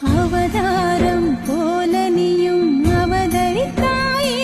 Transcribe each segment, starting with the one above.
அவதாரம் போல நீயும் அவதரித்தாயே.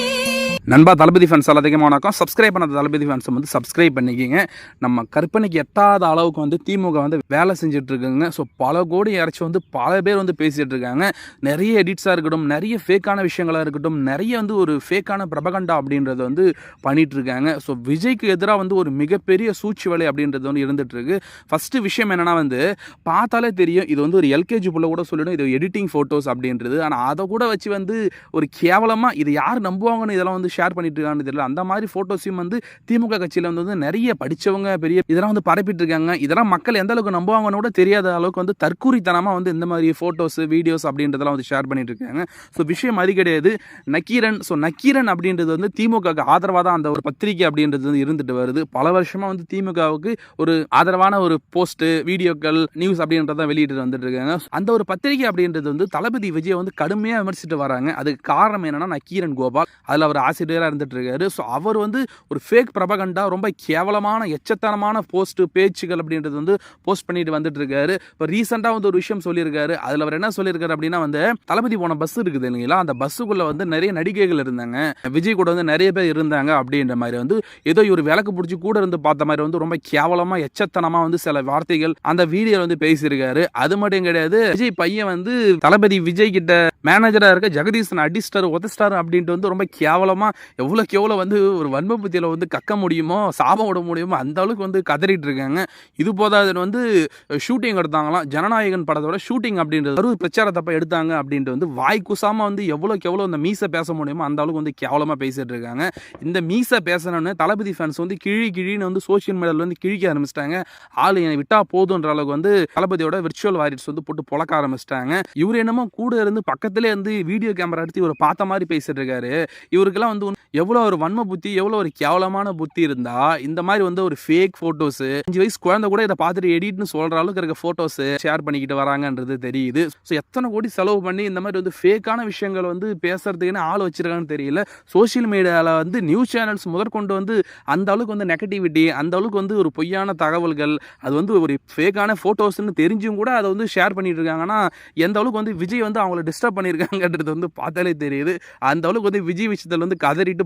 நண்பா, தளபதி ஃபேன்ஸ் எல்லாத்துக்கும் வணக்கம். சப்ஸ்கிரைப் பண்ண தளபதி ஃபேன்ஸ் வந்து சப்ஸ்கிரைப் பண்ணிக்கிங்க. நம்ம கற்பனைக்கு எட்டாத அளவுக்கு வந்து திமுக வந்து வேலை செஞ்சுட்டு இருக்குங்க. ஸோ பல கோடி இறச்சி வந்து பல பேர் வந்து பேசிகிட்டு இருக்காங்க. நிறைய எடிட்ஸாக இருக்கட்டும், நிறைய ஃபேக்கான விஷயங்களாக இருக்கட்டும், நிறைய வந்து ஒரு ஃபேக்கான பிரபகண்டா அப்படின்றத வந்து பண்ணிகிட்டு இருக்காங்க. ஸோ விஜய்க்கு எதிராக வந்து ஒரு மிகப்பெரிய சூழ்ச்சி வேலை அப்படின்றது வந்து இருந்துகிட்டு இருக்கு. ஃபஸ்ட்டு விஷயம் என்னென்னா வந்து பார்த்தாலே தெரியும், இது வந்து ஒரு எல்கேஜி புள்ள கூட சொல்லிடும் இது எடிட்டிங் ஃபோட்டோஸ் அப்படின்றது. ஆனால் அதை கூட வச்சு வந்து ஒரு கேவலமாக இது யார் நம்புவாங்கன்னு இதெல்லாம் வந்து ஷேர் பண்ணிட்டு இருக்கான்னு தெரியல. அந்த மாதிரி ஃபோட்டோஸையும் வந்து திமுக கட்சியில் வந்து நிறைய படித்தவங்க பெரிய இதெல்லாம் வந்து பரப்பிட்டு இருக்காங்க. இதெல்லாம் மக்கள் எந்த அளவுக்கு நம்புவாங்கன்னு கூட தெரியாத அளவுக்கு வந்து தற்கூரித்தனமாக வந்து இந்த மாதிரி ஃபோட்டோஸ் வீடியோஸ் அப்படின்றதெல்லாம் வந்து ஷேர் பண்ணிட்டு இருக்காங்க. ஸோ விஷயம் அது கிடையாது. நக்கீரன் நக்கீரன் அப்படின்றது வந்து திமுகவுக்கு ஆதரவாக தான் அந்த ஒரு பத்திரிகை அப்படின்றது வந்து இருந்துட்டு வருது. பல வருஷமாக வந்து திமுகவுக்கு ஒரு ஆதரவான ஒரு போஸ்ட்டு வீடியோக்கள் நியூஸ் அப்படின்றத வெளியிட்டு வந்துட்டு இருக்காங்க. அந்த ஒரு பத்திரிகை அப்படின்றது வந்து தளபதி விஜய் வந்து கடுமையாக விமர்சிட்டு வராங்க. அதுக்கு காரணம் என்னன்னா நக்கீரன் கோபால் அதில் அவர் ஆசிரியராக இருந்துட்டு இருக்காரு. ஸோ அவர் வந்து ஒரு ஃபேக் பிரபகண்டா ரொம்ப கேவலமான எச்சத்தனமான போஸ்ட் பேச்சுகள் அப்படின்றது வந்து போஸ்ட் பண்ணிட்டு வந்துட்டு இருக்காரு. இப்போ ரீசெண்டாக வந்து ஒரு விஷயம் சொல்லியிருக்காரு. அதில் அவர் என்ன சொல்லியிருக்காரு அப்படின்னா வந்து தளபதி போன பஸ் இருக்குது இல்லைங்களா, அந்த பஸ்ஸுக்குள்ள வந்து நிறைய நடிகைகள் இருந்தாங்க, விஜய் கூட வந்து நிறைய பேர் இருந்தாங்க அப்படின்ற மாதிரி வந்து ஏதோ ஒரு விளக்கு பிடிச்சி கூட இருந்து பார்த்த மாதிரி வந்து ரொம்ப கேவலமா எச்சத்தனமா வந்து சில வார்த்தைகள் அந்த வீடியோ வந்து பேசியிருக்காரு. அது மட்டும் கிடையாது, விஜய் பையன் வந்து தளபதி விஜய் கிட்ட மேனேஜரா இருக்க ஜெகதீசன் அடிஸ்டர் உதஸ்டார் அப்படின்ட்டு வந்து ரொம்ப கேவலமா எவ்வளோக்கு எவ்வளோ வந்து ஒரு வன்ம புத்தியில் வந்து கக்க முடியுமோ சாபம் விட முடியுமோ அந்த அளவுக்கு வந்து கதறிட்டு இருக்காங்க. இது போதாது வந்து ஷூட்டிங் எடுத்தாங்களாம், ஜனநாயகன் படத்தோட ஷூட்டிங் அப்படின்றது ஒரு பிரச்சாரத்தப்ப எடுத்தாங்க அப்படின்ட்டு வந்து வாய் குசாமல் வந்து எவ்வளோக்கு எவ்வளோ அந்த மீசை பேச முடியுமோ அந்த அளவுக்கு வந்து கேவலமாக பேசிட்டு இருக்காங்க. இந்த மீசை பேசணும்னு தளபதி ஃபேன்ஸ் வந்து கிழின்னு வந்து சோஷியல் மீடியாவில் வந்து கிழிக்க ஆரம்பிச்சிட்டாங்க. ஆள் என்னை விட்டா போதுன்ற அளவுக்கு வந்து தளபதியோட விர்ச்சுவல் வாரியர்ஸ் வந்து போட்டு புழக்க ஆரம்பிச்சிட்டாங்க. இவர் என்னமோ கூட இருந்து பக்கத்திலே வந்து வீடியோ கேமரா எடுத்து இவர் பார்த்த மாதிரி பேசிட்டு இருக்காரு. இவருக்கெல்லாம் வந்து எவ்வளோ ஒரு வன்ம புத்தி, எவ்வளோ ஒரு கேவலமான புத்தி இருந்தா இந்த மாதிரி வந்து ஒரு ஃபேக் ஃபோட்டோஸ் 5 வயசு குழந்தை கூட இதை பார்த்துட்டு எடிட்னு சொல்கிற அளவுக்கு இருக்க ஃபோட்டோஸ் ஷேர் பண்ணிக்கிட்டு வராங்கன்றது தெரியுது. ஸோ எத்தனை கோடி செலவு பண்ணி இந்த மாதிரி வந்து ஃபேக்கான விஷயங்கள் வந்து பேசுறதுக்குன்னு ஆள் வச்சிருக்காங்கன்னு தெரியல. சோஷியல் மீடியாவில் வந்து நியூஸ் சேனல்ஸ் முதற்கொண்டு வந்து அந்த அளவுக்கு வந்து நெகட்டிவிட்டி, அந்த அளவுக்கு வந்து ஒரு பொய்யான தகவல்கள், அது வந்து ஒரு ஃபேக்கான ஃபோட்டோஸ்ன்னு தெரிஞ்சும் கூட அதை வந்து ஷேர் பண்ணிட்டு இருக்காங்கன்னா எந்த அளவுக்கு வந்து விஜய் வந்து அவங்கள டிஸ்டர்ப் பண்ணியிருக்காங்கன்றது வந்து பார்த்தாலே தெரியுது. அந்த அளவுக்கு வந்து விஜய் விஷயத்தில் வந்து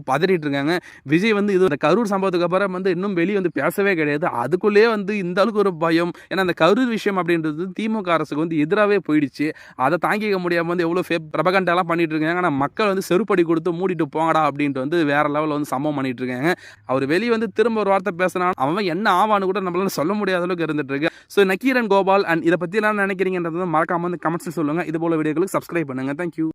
பதறிட்டு இருக்காங்க. விஜய் வந்து இது கரூர் சம்பவத்துக்கு அப்புறம் வந்து இன்னும் வெளியே வந்து பேசவே கிடையாது. அதுக்குள்ளேயே வந்து இந்த அளவுக்கு ஒரு பயம். ஏன்னா அந்த கரூர் விஷயம் அப்படின்றது திமுக அரசுக்கு வந்து எதிராகவே போயிடுச்சு. அதை தாங்கிக்க முடியாமல் வந்து எவ்வளோ பிரபகண்டாலாம் பண்ணிட்டு இருக்காங்க. ஆனால் மக்கள் வந்து செருப்படி கொடுத்து மூடிட்டு போங்கடா அப்படின்ட்டு வந்து வேற லெவலில் வந்து சம்பவம் பண்ணிட்டு இருக்காங்க. அவர் வெளியே வந்து திரும்ப ஒரு வார்த்தை பேசினா அவன் என்ன ஆவான்னு கூட நம்மளால சொல்ல முடியாத அளவுக்கு இருந்துட்டு இருக்கு. ஸோ நக்கீரன் கோபால் அண்ட் இதை பற்றி எல்லாம் நினைக்கிறீங்கன்றது மறக்காம வந்து கமெண்ட்ஸ் சொல்லுங்க. இது போல வீடியோக்களுக்கு சப்ஸ்கிரைப் பண்ணுங்க. தேங்க்யூ.